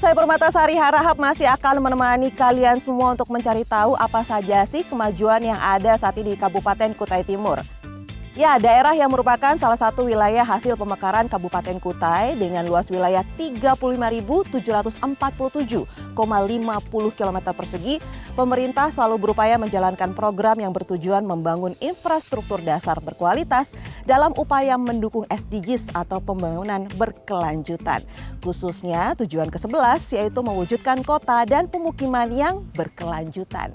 saya Permatasari Harahap masih akan menemani kalian semua untuk mencari tahu apa saja sih kemajuan yang ada saat ini di Kabupaten Kutai Timur. Ya, daerah yang merupakan salah satu wilayah hasil pemekaran Kabupaten Kutai dengan luas wilayah 35.747,50 km persegi, pemerintah selalu berupaya menjalankan program yang bertujuan membangun infrastruktur dasar berkualitas dalam upaya mendukung SDGs atau pembangunan berkelanjutan. Khususnya tujuan ke-11 yaitu mewujudkan kota dan pemukiman yang berkelanjutan.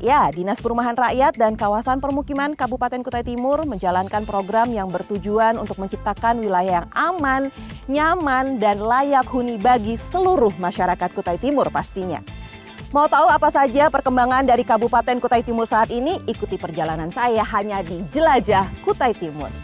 Ya, Dinas Perumahan Rakyat dan Kawasan Permukiman Kabupaten Kutai Timur menjalankan program yang bertujuan untuk menciptakan wilayah yang aman, nyaman, dan layak huni bagi seluruh masyarakat Kutai Timur pastinya. Mau tahu apa saja perkembangan dari Kabupaten Kutai Timur saat ini? Ikuti perjalanan saya hanya di Jelajah Kutai Timur.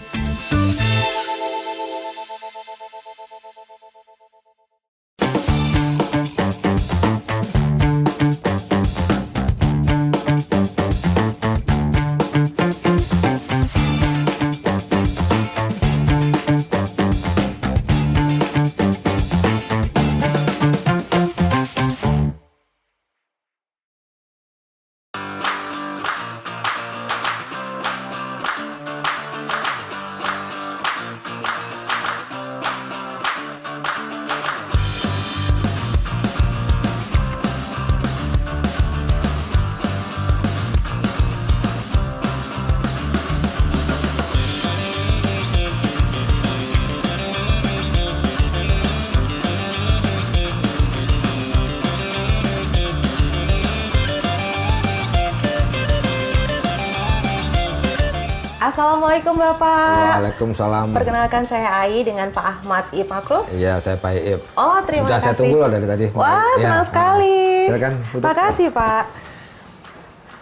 Assalamualaikum Bapak. Waalaikumsalam. Perkenalkan saya Ai dengan Pak Ahmad Makruf. Iya, saya Pak Iip. Oh, terima Sudah kasih. Saya tunggu loh dari tadi. Wah, senang sekali. Silakan duduk. Terima kasih Pak.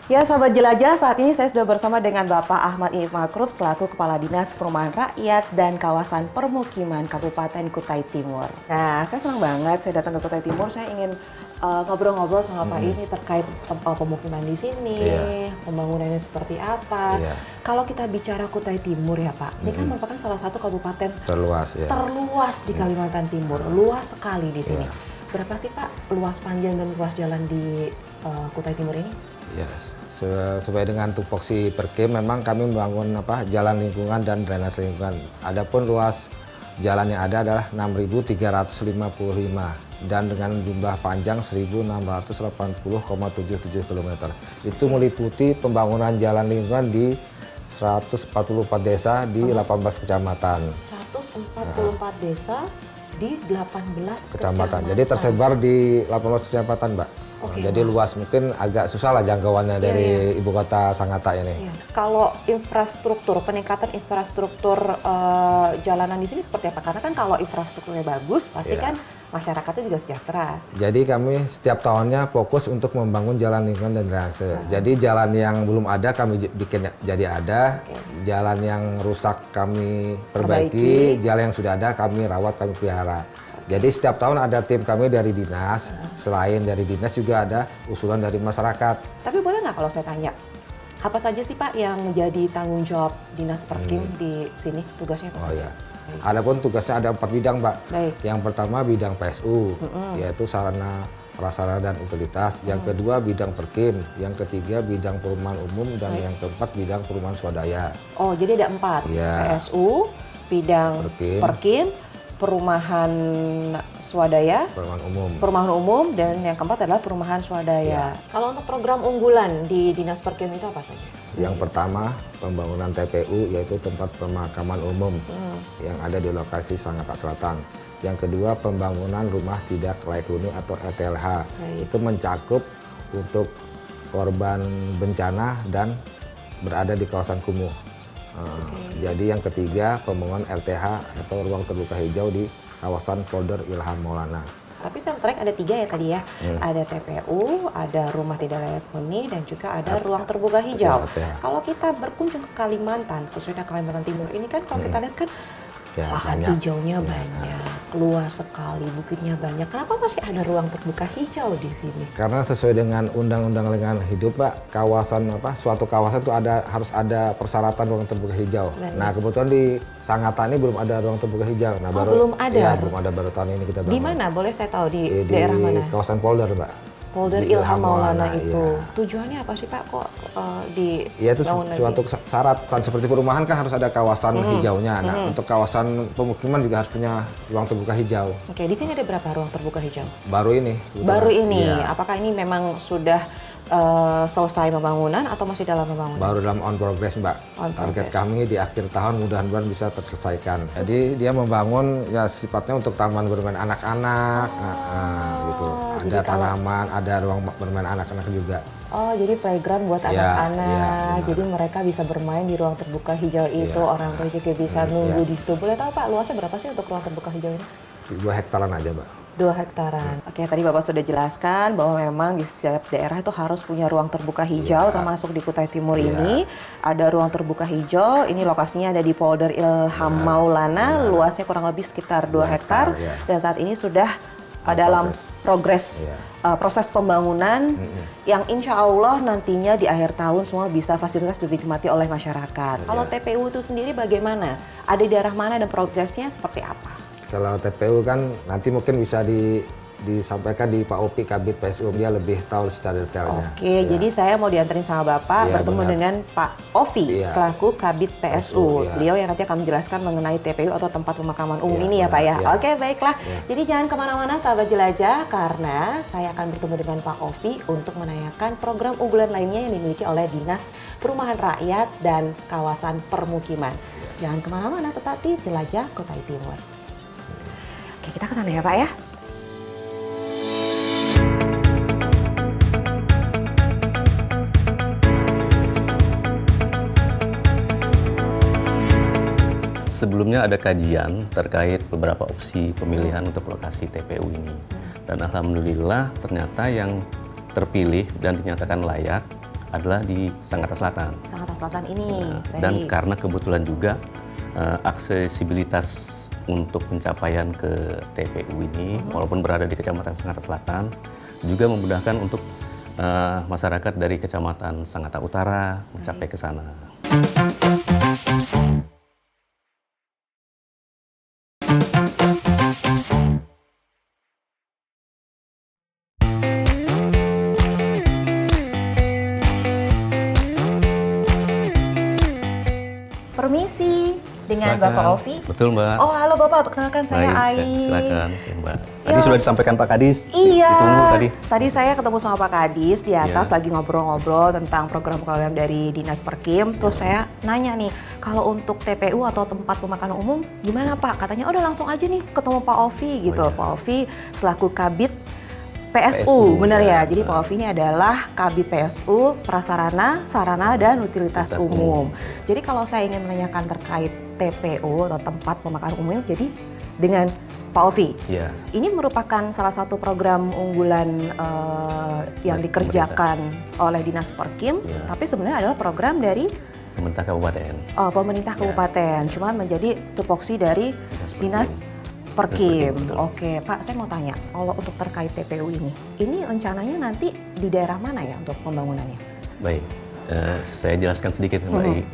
Ya, sahabat jelajah, saat ini saya sudah bersama dengan Bapak Ahmad Makruf selaku Kepala Dinas Perumahan Rakyat dan Kawasan Permukiman Kabupaten Kutai Timur. Nah, saya senang banget saya datang ke Kutai Timur. Saya ingin ngobrol-ngobrol sama Pak ini terkait pemukiman di sini, pembangunannya seperti apa. Kalau kita bicara Kutai Timur ya Pak, ini kan merupakan salah satu kabupaten terluas di Kalimantan Timur, luas sekali di sini. Berapa sih Pak luas panjang dan luas jalan di Kutai Timur ini? Yes. Sesuai dengan tupoksi Perkim, memang kami membangun jalan lingkungan dan drainase lingkungan. Adapun luas jalan yang ada adalah 6.355 dan dengan jumlah panjang 1.680,77 km. Itu meliputi pembangunan jalan lingkungan di 144 desa di 18 kecamatan. 144 desa di 18 kecamatan. Jadi tersebar di 18 kecamatan, Mbak. Jadi luas, mungkin agak susah lah jangkauannya dari ibu kota Sangatta ini. Kalau infrastruktur, peningkatan infrastruktur jalanan di sini seperti apa? Karena kan kalau infrastrukturnya bagus, pasti kan masyarakatnya juga sejahtera. Jadi kami setiap tahunnya fokus untuk membangun jalan lingkungan dan drainase. Jadi jalan yang belum ada kami bikin jadi ada, jalan yang rusak kami perbaiki, jalan yang sudah ada kami rawat, kami pelihara. Jadi setiap tahun ada tim kami dari dinas, selain dari dinas juga ada usulan dari masyarakat. Tapi boleh nggak kalau saya tanya, apa saja sih Pak yang menjadi tanggung jawab Dinas Perkim di sini, tugasnya apa saja? Adapun tugasnya ada 4 bidang, Mbak. Yang pertama bidang PSU, yaitu sarana, prasarana dan utilitas. Yang kedua bidang Perkim, yang ketiga bidang perumahan umum, dan yang keempat bidang perumahan swadaya. Oh, jadi ada 4, PSU, bidang Perkim, perumahan swadaya, perumahan umum, dan yang keempat adalah perumahan swadaya. Kalau untuk program unggulan di Dinas Perkim itu apa saja? Yang pertama pembangunan TPU, yaitu tempat pemakaman umum yang ada di lokasi Sangatta Selatan. Yang kedua pembangunan rumah tidak layak huni atau RTLH. Itu mencakup untuk korban bencana dan berada di kawasan kumuh. Jadi yang ketiga pembangunan RTH atau ruang terbuka hijau di kawasan Polder Ilham Maulana. Tapi saya track ada 3 ya tadi ya, ada TPU, ada rumah tidak layak huni, dan juga ada ruang terbuka hijau. Kalau kita berkunjung ke Kalimantan, khususnya Kalimantan Timur ini kan kalau kita lihat kan lahan hijaunya banyak, luas sekali, bukitnya banyak. Kenapa masih ada ruang terbuka hijau di sini? Karena sesuai dengan Undang-Undang Lingkungan Hidup, Pak, suatu kawasan itu harus ada persyaratan ruang terbuka hijau. Baik. Nah, kebetulan di Sangatta ini belum ada ruang terbuka hijau. Nah, belum ada? Ya, belum ada, baru tahun ini kita bangun. Di mana? Boleh saya tahu di Di daerah mana? kawasan Polder, Mbak. Polder Di Ilham Maulana itu. iya. Tujuannya apa sih Pak kok di Ya itu bangun lagi? suatu syarat seperti perumahan kan harus ada kawasan hijaunya. Nah, untuk kawasan pemukiman juga harus punya ruang terbuka hijau. Oke, di sini ada berapa ruang terbuka hijau? Baru ini. Baru ini. Iya. Apakah ini memang sudah selesai pembangunan atau masih dalam pembangunan? Baru dalam on progress, Mbak. On Target progress. kami di akhir tahun mudah-mudahan bisa terselesaikan. Jadi dia membangun ya sifatnya untuk taman bermain anak-anak, gitu. Ada tanaman, ada ruang bermain anak-anak juga. Oh, jadi playground buat Iya, anak-anak. iya, benar. Jadi mereka bisa bermain di ruang terbuka hijau itu. Iya. Orang tua juga bisa Iya. nunggu di situ. Boleh tahu Pak, luasnya berapa sih untuk ruang terbuka hijau ini? 2 hektaran aja, Mbak. 2 hektaran. Oke, tadi Bapak sudah jelaskan bahwa memang di setiap daerah itu harus punya ruang terbuka hijau, termasuk di Kutai Timur ini. Ada ruang terbuka hijau, ini lokasinya ada di Polder Ilham Maulana, luasnya kurang lebih sekitar 2 hektar. ya. Dan saat ini sudah dalam progres proses pembangunan yang insya Allah nantinya di akhir tahun semua bisa fasilitas dinikmati oleh masyarakat. Kalau TPU itu sendiri bagaimana? Ada di daerah mana dan progresnya seperti apa? Kalau TPU kan nanti mungkin bisa disampaikan di Pak Opi Kabid PSU, dia lebih tahu secara detailnya. Oke, jadi saya mau dianterin sama Bapak Iya, bertemu benar. dengan Pak Ovi Iya. selaku Kabid PSU. iya. Beliau yang nanti akan menjelaskan mengenai TPU atau tempat pemakaman umum Iya, ini ya Pak ya. benar, iya. Oke, baiklah. Iya. Jadi jangan kemana-mana sahabat jelajah karena saya akan bertemu dengan Pak Ovi untuk menanyakan program unggulan lainnya yang dimiliki oleh Dinas Perumahan Rakyat dan Kawasan Permukiman. Jangan kemana-mana, tetap di Jelajah Kutai Timur. Oke, kita ke sana ya Pak ya. Sebelumnya ada kajian terkait beberapa opsi pemilihan untuk lokasi TPU ini. Dan alhamdulillah ternyata yang terpilih dan dinyatakan layak adalah di Sangatta Selatan. Sangatta Selatan ini. Baik. Dan karena kebetulan juga aksesibilitas untuk pencapaian ke TPU ini, walaupun berada di Kecamatan Sangatta Selatan, juga memudahkan untuk masyarakat dari Kecamatan Sangatta Utara mencapai ke sana. Permisi dengan Silakan. Bapak Ovi. Betul, Mbak. Oh, halo Bapak, perkenalkan saya Baik, Ai. silakan, ya, Mbak. Tadi Ya. sudah disampaikan Pak Kadis. Iya. Ditunggu tadi. Tadi saya ketemu sama Pak Kadis di atas Iya. lagi ngobrol-ngobrol tentang program-program dari Dinas Perkim. Terus saya nanya nih, kalau untuk TPU atau tempat pemakaman umum gimana Pak? Katanya udah langsung aja nih ketemu Pak Ovi gitu. iya. Pak Ovi selaku Kabid PSU, PSU, benar ya. ya. Jadi Pak Ovi ini adalah Kabid PSU, Prasarana, Sarana, dan Utilitas Utilitas Umum. umum. Jadi kalau saya ingin menanyakan terkait TPU atau tempat pemakaman umum, jadi dengan Pak Ovi. Ya, Ini merupakan salah satu program unggulan yang Dari dikerjakan oleh Dinas Perkim, Iya. tapi sebenarnya adalah program dari pemerintah kabupaten. pemerintah Iya. kabupaten, cuman menjadi tupoksi dari Dinas Perkim. betul. Oke, Pak, saya mau tanya, kalau untuk terkait TPU ini rencananya nanti di daerah mana ya untuk pembangunannya? Baik, saya jelaskan sedikit Mbak I.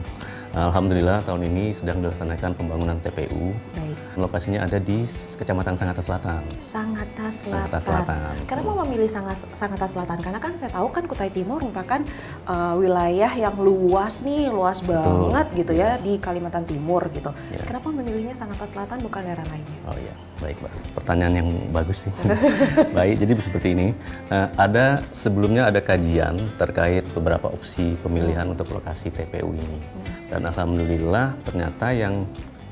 Alhamdulillah tahun ini sedang dilaksanakan pembangunan TPU. Baik. Lokasinya ada di Kecamatan Sangatta Selatan. Sangatta Selatan. Sangatta Selatan. Kenapa memilih Sangatta Selatan? Karena kan saya tahu kan Kutai Timur merupakan wilayah yang luas nih, luas Betul. banget gitu ya di Kalimantan Timur gitu. Ya. Kenapa memilihnya Sangatta Selatan bukan daerah lainnya? Oh iya, baik Mbak. Pertanyaan yang bagus sih. Baik, jadi seperti ini. Sebelumnya ada kajian terkait beberapa opsi pemilihan untuk lokasi TPU ini. Dan alhamdulillah ternyata yang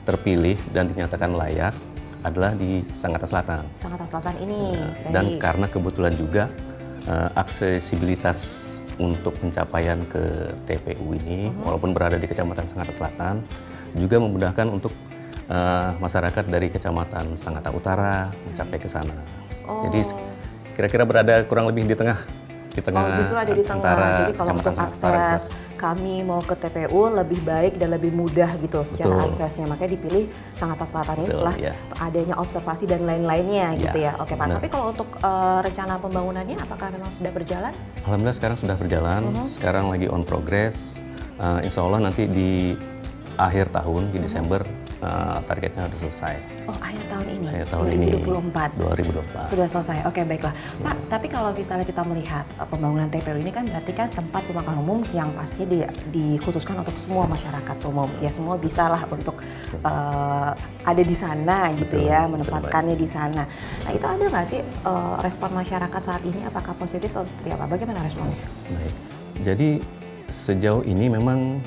terpilih dan dinyatakan layak adalah di Sangatta Selatan. Sangatta Selatan ini. Dan Baik. karena kebetulan juga aksesibilitas untuk pencapaian ke TPU ini, walaupun berada di Kecamatan Sangatta Selatan, juga memudahkan untuk masyarakat dari Kecamatan Sangatta Utara mencapai ke sana. Oh. Jadi kira-kira berada kurang lebih di tengah di tengah justru ada di tengah. antara Jadi kalau untuk kecamatan sama akses kami mau ke TPU lebih baik dan lebih mudah gitu secara Betul. aksesnya. Makanya dipilih Sangatta Selatan ini Betul, setelah ya. adanya observasi dan lain-lainnya gitu ya. Oke Pak, benar. tapi kalau untuk rencana pembangunannya apakah memang sudah berjalan? Alhamdulillah sekarang sudah berjalan, sekarang lagi on progress. Insya Allah nanti di akhir tahun, di Desember, targetnya sudah selesai. Oh, akhir tahun ini, Akhir tahun 2024. 2024. Sudah selesai, oke baiklah. Pak, tapi kalau misalnya kita melihat pembangunan TPU ini kan berarti kan tempat pemakaman umum yang pastinya dikhususkan untuk semua masyarakat umum. Ya semua bisa lah untuk ada di sana gitu Betul, ya, betul, menempatkannya di sana. Nah itu ada nggak sih respon masyarakat saat ini, apakah positif atau seperti apa? Bagaimana responnya? Baik. Jadi sejauh ini memang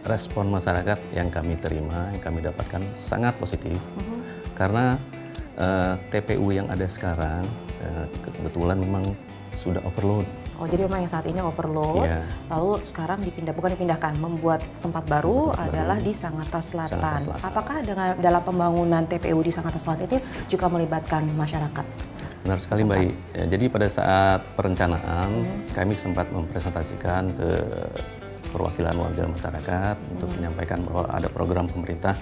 respon masyarakat yang kami terima, yang kami dapatkan sangat positif. Karena TPU yang ada sekarang kebetulan memang sudah overload. Oh jadi memang yang saat ini overload, Iya. lalu sekarang bukan dipindahkan, membuat tempat baru Tempat adalah baru. di Sangatta Selatan. Sangatta Selatan. Apakah dalam pembangunan TPU di Sangatta Selatan itu juga melibatkan masyarakat? Benar sekali Mbak I. Ya, jadi pada saat perencanaan kami sempat mempresentasikan ke perwakilan warga masyarakat untuk menyampaikan bahwa ada program pemerintah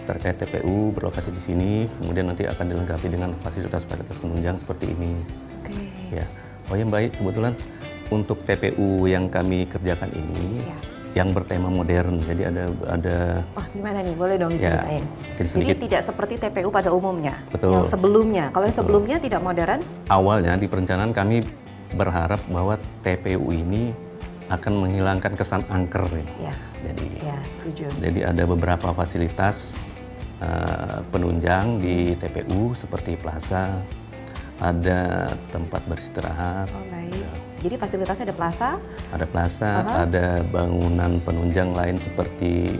terkait TPU berlokasi di sini, kemudian nanti akan dilengkapi dengan fasilitas-fasilitas penunjang seperti ini. Oke. Ya, oh ya baik, kebetulan untuk TPU yang kami kerjakan ini Ya. yang bertema modern, jadi ada Wah gimana nih, boleh dong Ya, diceritain. mungkin Jadi sedikit. tidak seperti TPU pada umumnya, Betul. yang sebelumnya. Kalau yang Betul. sebelumnya tidak modern, awalnya di perencanaan kami berharap bahwa TPU ini akan menghilangkan kesan angker nih. yes. Jadi Ya setuju. Jadi ada beberapa fasilitas penunjang di TPU seperti plaza, ada tempat beristirahat, Oh baik. Jadi fasilitasnya ada plaza, ada bangunan penunjang lain seperti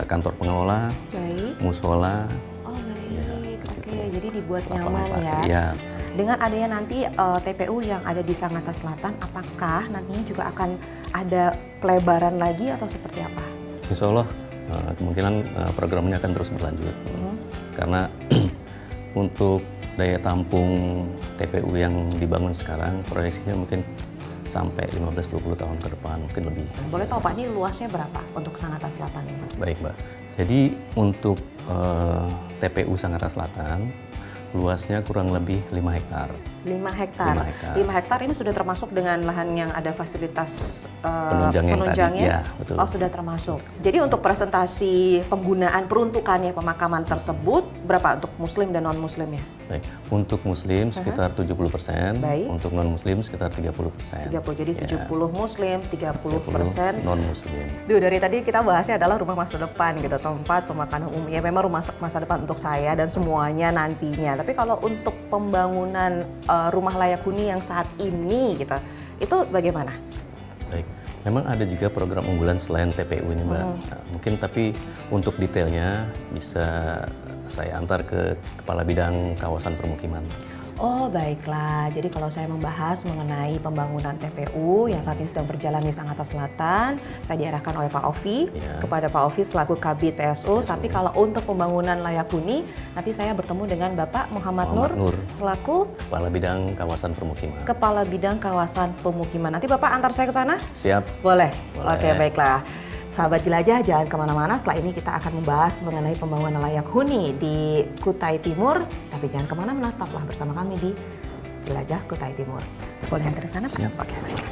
kantor pengelola, baik. musola. Oh baik, Ya, di situ. oke. Jadi dibuat lapangan nyaman parkir. ya. Ya, Dengan adanya nanti TPU yang ada di Sangatta Selatan, apakah nantinya juga akan ada pelebaran lagi atau seperti apa? insya Allah kemungkinan programnya akan terus berlanjut. Karena untuk daya tampung TPU yang dibangun sekarang proyeksinya mungkin sampai 15-20 tahun ke depan, mungkin lebih. Boleh tahu Pak, ini luasnya berapa untuk Sangatta Selatan ini? Baik Mbak, jadi untuk TPU Sangatta Selatan luasnya kurang lebih 5 hektar. 5 hektar. 5 hektar. 5 hektar ini sudah termasuk dengan lahan yang ada fasilitas Penunjang yang tadi, ya, betul. Oh, sudah termasuk. Jadi untuk presentasi penggunaan peruntukannya pemakaman tersebut berapa untuk muslim dan non muslimnya? Baik, untuk muslim sekitar 70%, Baik. untuk non muslim sekitar 30%. 30. Jadi Ya, 70 muslim, 30% non muslim. Duh, dari tadi kita bahasnya adalah rumah masa depan gitu, tempat pemakaman umum. Ya memang rumah masa depan untuk saya dan semuanya nantinya. Tapi kalau untuk pembangunan rumah layak huni yang saat ini gitu, itu bagaimana? Baik, memang ada juga program unggulan selain TPU ini Mbak. Nah, mungkin tapi untuk detailnya bisa saya antar ke Kepala Bidang Kawasan Permukiman. Oh baiklah, jadi kalau saya membahas mengenai pembangunan TPU yang saat ini sedang berjalan di Sangatta Selatan, saya diarahkan oleh Pak Ovi Ya. kepada Pak Ovi selaku Kabid PSU. Tapi kalau untuk pembangunan layak huni, nanti saya bertemu dengan Bapak Muhammad Nur selaku Kepala Bidang Kawasan Permukiman. Kepala Bidang Kawasan Pemukiman. Nanti Bapak antar saya ke sana? Siap. Boleh? Boleh. Oke, baiklah. Sahabat Jelajah, jangan kemana-mana. Setelah ini kita akan membahas mengenai pembangunan layak huni di Kutai Timur. Tapi jangan kemana-mana, tetaplah bersama kami di Jelajah Kutai Timur. Boleh antar ke sana, Pak? Siap. Oke, baik.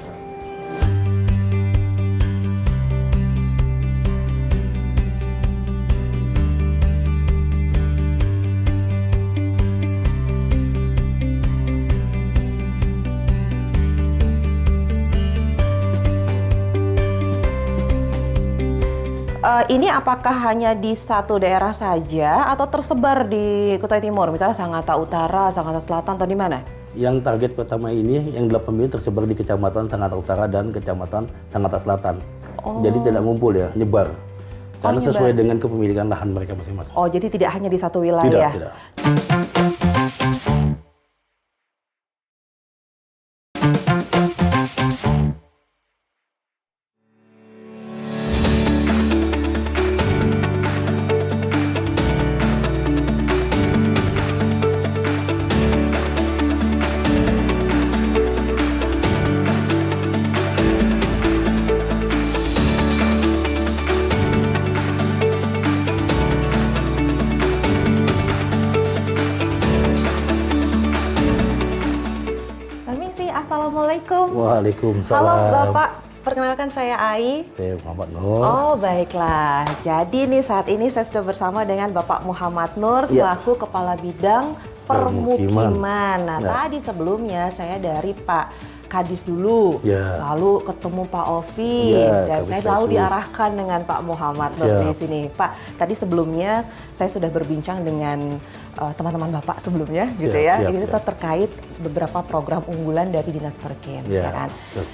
Ini apakah hanya di satu daerah saja atau tersebar di Kutai Timur? Misalnya Sangatta Utara, Sangatta Selatan, atau di mana? Yang target pertama ini, yang 8 miliar tersebar di Kecamatan Sangatta Utara dan Kecamatan Sangatta Selatan. Jadi tidak ngumpul ya, nyebar. Karena nyebar. sesuai dengan kepemilikan lahan mereka masing-masing. Oh, jadi tidak hanya di satu wilayah? Tidak. Assalamualaikum. Waalaikumsalam. Halo Bapak, perkenalkan saya Ai. Saya Muhammad Nur. Oh baiklah, jadi nih saat ini saya sudah bersama dengan Bapak Muhammad Nur Ya. selaku Kepala Bidang Permukiman. Nah Ya. tadi sebelumnya saya dari Pak Kadis dulu, Ya. lalu ketemu Pak Ovi, Ya, dan Kabit saya lalu Kasih. diarahkan dengan Pak Muhammad Nur Siap. di sini. Pak, tadi sebelumnya saya sudah berbincang dengan teman-teman Bapak sebelumnya, gitu Siap, ya. siap, Ini siap. terkait beberapa program unggulan dari Dinas Perkim, Ya. ya kan. Siap.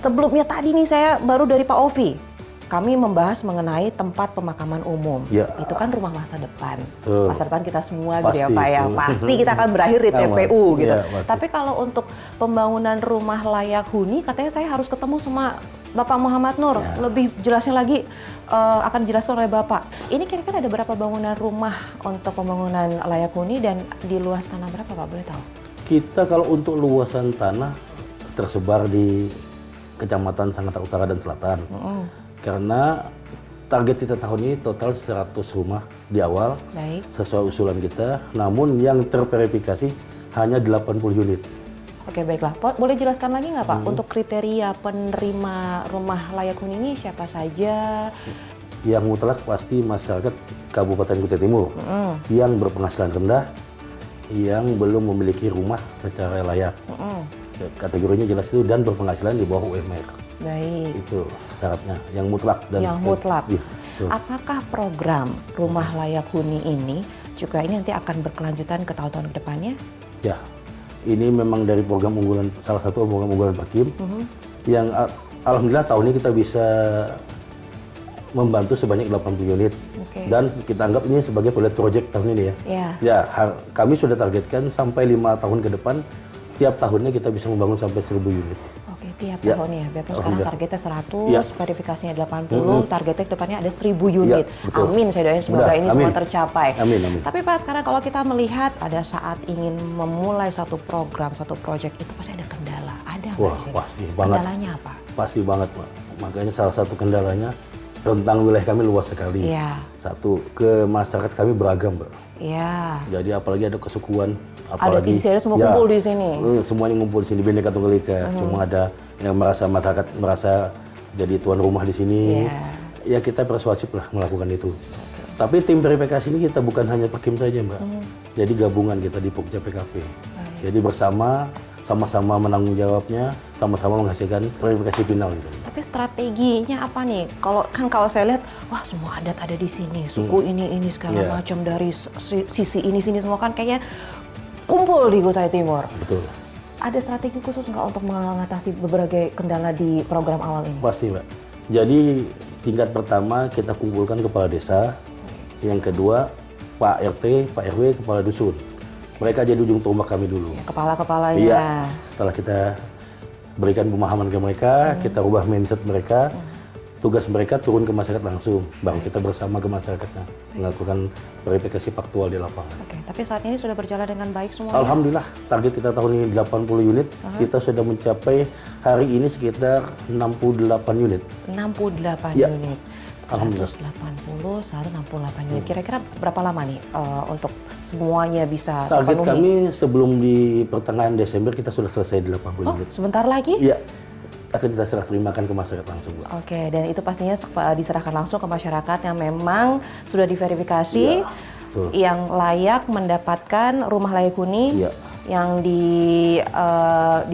Sebelumnya tadi nih saya baru dari Pak Ovi. Kami membahas mengenai tempat pemakaman umum. Ya. Itu kan rumah masa depan. Betul. Masa depan kita semua gitu ya Pasti Pak ya. itu. Pasti kita akan berakhir di Sama. TPU gitu. Ya, pasti. Tapi kalau untuk pembangunan rumah layak huni katanya saya harus ketemu sama Bapak Muhammad Nur. Ya. Lebih jelasnya lagi akan dijelaskan oleh Bapak. Ini kira-kira ada berapa bangunan rumah untuk pembangunan layak huni dan di luas tanah berapa Pak? Boleh tahu? Kita kalau untuk luasan tanah tersebar di Kecamatan Sangatta Utara dan Selatan. Karena target kita tahun ini total 100 rumah di awal Baik. sesuai usulan kita. Namun yang terverifikasi hanya 80 unit. Oke baiklah, boleh jelaskan lagi nggak Pak untuk kriteria penerima rumah layak huni ini siapa saja? Yang mutlak pasti masyarakat Kabupaten Kutai Timur yang berpenghasilan rendah, yang belum memiliki rumah secara layak. Kategorinya jelas itu dan berpenghasilan di bawah UMR. Baik, Itu syaratnya yang mutlak dan yang mutlak. Iya, betul. Apakah program rumah layak huni ini juga ini nanti akan berkelanjutan ke tahun-tahun ke depannya? Ya, ini memang dari program unggulan, salah satu program unggulan Perkim yang alhamdulillah tahun ini kita bisa membantu sebanyak 80 unit. Oke. Dan kita anggap ini sebagai pilot project tahun ini ya. Ya. Ya, kami sudah targetkan sampai 5 tahun ke depan, tiap tahunnya kita bisa membangun sampai 1000 unit. Oke, tiap Ya. tahun ya. Bapak sekarang Alhamdulillah. targetnya 100, Ya. verifikasinya 80, targetnya ke depannya ada 1000 unit. betul. Amin, saya doain semoga Mudah, ini amin. semua tercapai. Amin, amin. Tapi Pak, sekarang kalau kita melihat ada saat ingin memulai satu program, satu proyek itu pasti ada kendala. Ada nggak Wah, di sini? pasti banget. Kendalanya apa? Pasti banget, Pak. Makanya salah satu kendalanya rentang wilayah kami luas sekali. Iya. Satu, ke masyarakat kami beragam, Pak. Iya. Jadi apalagi ada kesukuan, Ada apalagi di sini semua kumpul di sini. Semuanya ngumpul di sini Bhinneka Tunggal Ika. Cuma ada yang merasa masyarakat merasa jadi tuan rumah di sini. Iya. Ya kita persuasif lah melakukan itu. Tapi tim verifikasi ini kita bukan hanya Perkim saja, Mbak. Jadi gabungan kita di Pokja PKP. Jadi bersama sama-sama menanggung jawabnya, sama-sama menghasilkan verifikasi final gitu. Tapi strateginya apa nih? Kalau saya lihat, wah semua adat ada di sini, suku ini segala Iya. macam dari sisi ini sini semua kan kayaknya kumpul di Kutai Timur. Betul. Ada strategi khusus nggak untuk mengatasi berbagai kendala di program awal ini? Pasti, Mbak. Jadi tingkat pertama kita kumpulkan kepala desa, yang kedua Pak RT, Pak RW, kepala dusun. Mereka jadi ujung tombak kami dulu. Kepala-kepalanya. Iya. Setelah kita berikan pemahaman ke mereka, kita ubah mindset mereka, tugas mereka turun ke masyarakat langsung. Baru kita bersama ke masyarakatnya melakukan verifikasi faktual di lapangan. Oke, tapi saat ini sudah berjalan dengan baik semuanya? Alhamdulillah, target kita tahun ini 80 unit. Kita sudah mencapai hari ini sekitar 68 unit. 68 Ya. unit. Alhamdulillah. 180, 168 unit. Kira-kira berapa lama nih untuk semuanya bisa Target terpenuhi? kami sebelum di pertengahan Desember kita sudah selesai 80 Oh, unit. sebentar lagi? Iya, akan kita serah terimakan ke masyarakat langsung, Bu. Oke, dan itu pastinya diserahkan langsung ke masyarakat yang memang sudah diverifikasi, Iya, betul. yang layak mendapatkan rumah layak huni Iya. yang di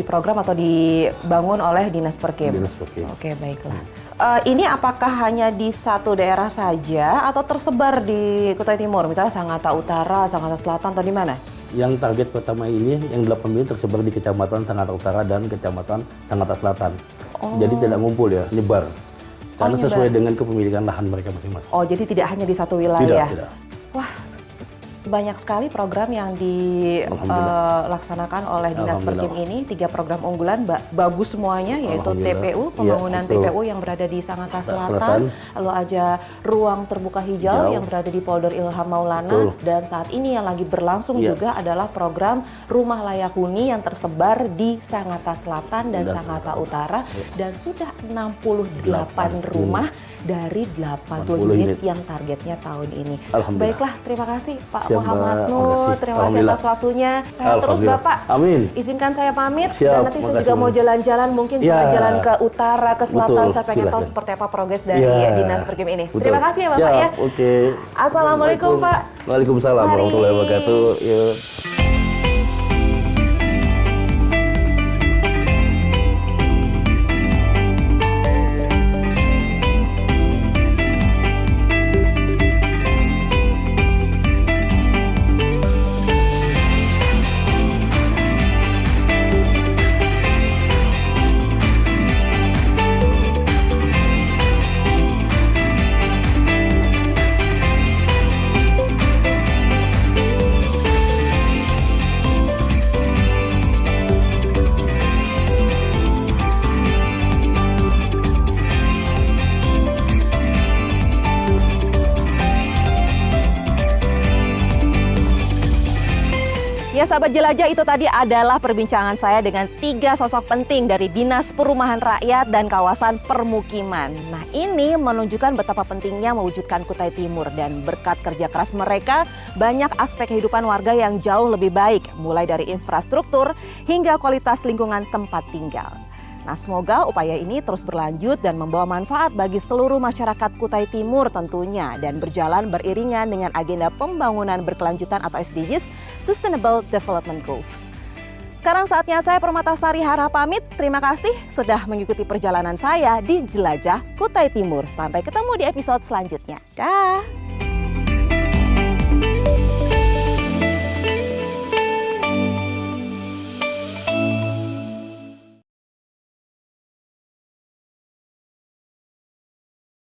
program atau dibangun oleh Dinas Perkim. Dinas Perkim. Oke, baiklah. Ini apakah hanya di satu daerah saja atau tersebar di Kutai Timur, misalnya Sangatta Utara, Sangatta Selatan, atau di mana? Yang target pertama ini, yang 8 unit tersebar di Kecamatan Sangatta Utara dan Kecamatan Sangatta Selatan. Jadi tidak ngumpul ya, nyebar. Karena nyebar. sesuai dengan kepemilikan lahan mereka masing-masing. Oh, jadi tidak hanya di satu wilayah. Tidak. Wah, banyak sekali program yang dilaksanakan oleh Dinas Perkim ini. 3 program unggulan, bagus semuanya, yaitu Alhamdulillah. TPU, Iya, pembangunan betul. TPU yang berada di Sangatta Selatan. Selatan. Lalu ada ruang terbuka hijau yang berada di Polder Ilham Maulana. Betul. Dan saat ini yang lagi berlangsung Iya. juga adalah program rumah layak huni yang tersebar di Sangatta Selatan dan Sangatta Utara. Dan sudah 68 rumah dari 80 unit yang targetnya tahun ini. Alhamdulillah. Baiklah, terima kasih Pak Siap, Muhammad Mbak. Nur. Makasih. Terima kasih Alhamdulillah. atas waktunya. Sehat terus Alhamdulillah. Bapak. Amin. Izinkan saya pamit. Siap, Dan nanti saya makasih, juga mau Mbak. jalan-jalan, mungkin Ya. jalan-jalan ke utara, ke selatan. Betul, Saya pengen tahu silakan. seperti apa progres dari Ya. Dinas Perkim ini. Betul. Terima kasih ya Bapak Siap, ya. Oke. Assalamualaikum Pak. Waalaikumsalam Mari. warahmatullahi wabarakatuh. Yuk. Ya sahabat jelajah, itu tadi adalah perbincangan saya dengan 3 sosok penting dari Dinas Perumahan Rakyat dan Kawasan Permukiman. Nah ini menunjukkan betapa pentingnya mewujudkan Kutai Timur, dan berkat kerja keras mereka banyak aspek kehidupan warga yang jauh lebih baik, mulai dari infrastruktur hingga kualitas lingkungan tempat tinggal. Nah, semoga upaya ini terus berlanjut dan membawa manfaat bagi seluruh masyarakat Kutai Timur tentunya, dan berjalan beriringan dengan agenda pembangunan berkelanjutan atau SDGs, Sustainable Development Goals. Sekarang saatnya saya Permatasari Hara pamit. Terima kasih sudah mengikuti perjalanan saya di Jelajah Kutai Timur. Sampai ketemu di episode selanjutnya. Dah.